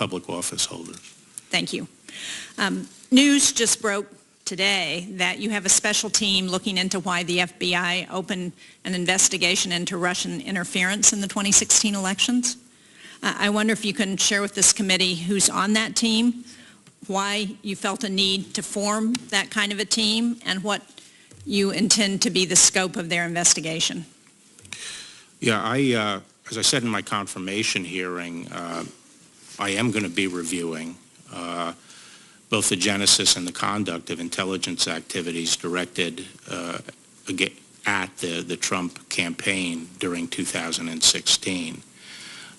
public office holders. Thank you. News just broke today that you have a special team looking into why the FBI opened an investigation into Russian interference in the 2016 elections. I wonder if you can share with this committee who's on that team, why you felt a need to form that kind of a team, and what you intend to be the scope of their investigation. Yeah, as I said in my confirmation hearing, I am going to be reviewing both the genesis and the conduct of intelligence activities directed at the Trump campaign during 2016.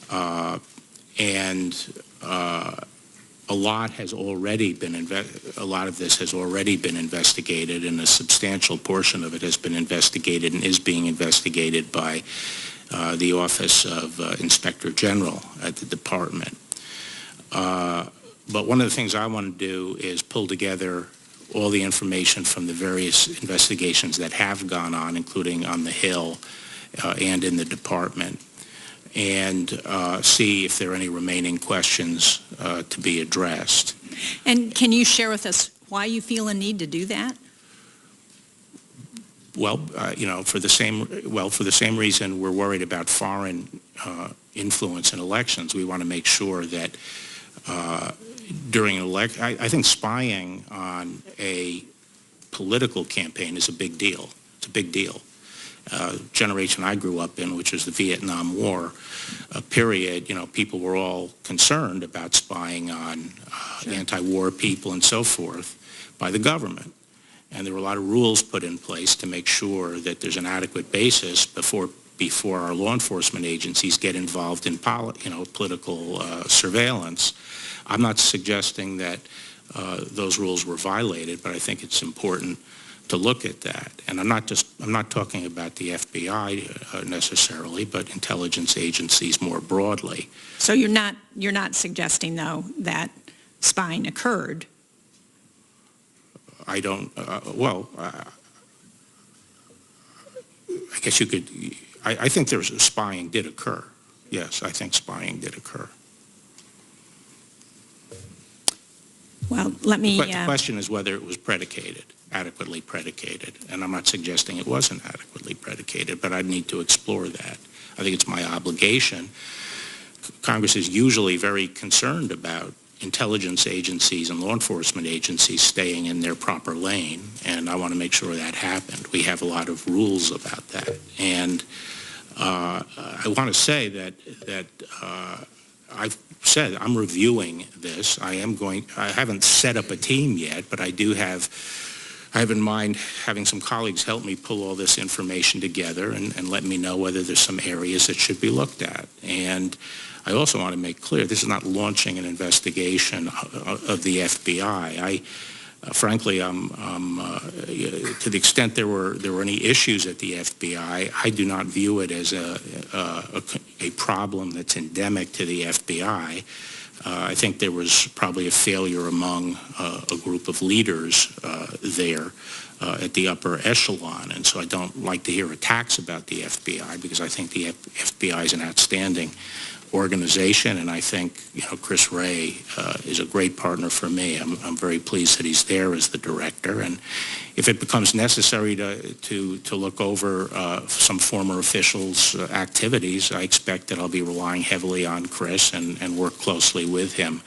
A lot of this has already been investigated, and a substantial portion of it has been investigated and is being investigated by the Office of Inspector General at the Department. But one of the things I want to do is pull together all the information from the various investigations that have gone on, including on the Hill and in the Department, and see if there are any remaining questions to be addressed. And can you share with us why you feel a need to do that? Well, for the same reason we're worried about foreign influence in elections. We want to make sure that during an election, I think spying on a political campaign is a big deal. It's a big deal. Generation I grew up in, which was the Vietnam War period, people were all concerned about spying on anti-war people and so forth by the government. And there were a lot of rules put in place to make sure that there's an adequate basis before our law enforcement agencies get involved in political surveillance. I'm not suggesting that those rules were violated, but I think it's important to look at that. And I'm not talking about the FBI necessarily, but intelligence agencies more broadly. So you're not suggesting, though, that spying occurred? I don't, I guess you could, I think spying did occur. Yes, I think spying did occur. Well, let me... But the question is whether it was adequately predicated. And I'm not suggesting it wasn't adequately predicated, but I'd need to explore that. I think it's my obligation. Congress is usually very concerned about intelligence agencies and law enforcement agencies staying in their proper lane, and I want to make sure that happened. We have a lot of rules about that. And I want to say that I've said I'm reviewing this. I haven't set up a team yet, but I have in mind having some colleagues help me pull all this information together and let me know whether there's some areas that should be looked at. And I also want to make clear this is not launching an investigation of the FBI. Frankly, to the extent there were any issues at the FBI, I do not view it as a problem that's endemic to the FBI. I think there was probably a failure among a group of leaders there at the upper echelon, and so I don't like to hear attacks about the FBI because I think the FBI is an outstanding organization, and I think Chris Wray is a great partner for me. I'm very pleased that he's there as the director, and if it becomes necessary to look over some former officials' activities, I expect that I'll be relying heavily on Chris and work closely with him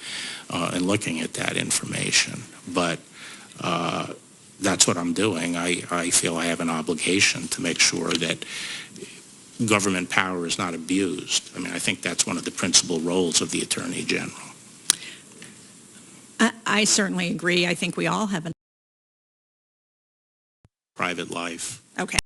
in looking at that information. But that's what I'm doing. I feel I have an obligation to make sure that government power is not abused. I mean, I think that's one of the principal roles of the Attorney General. I certainly agree. I think we all have a Private life. Okay.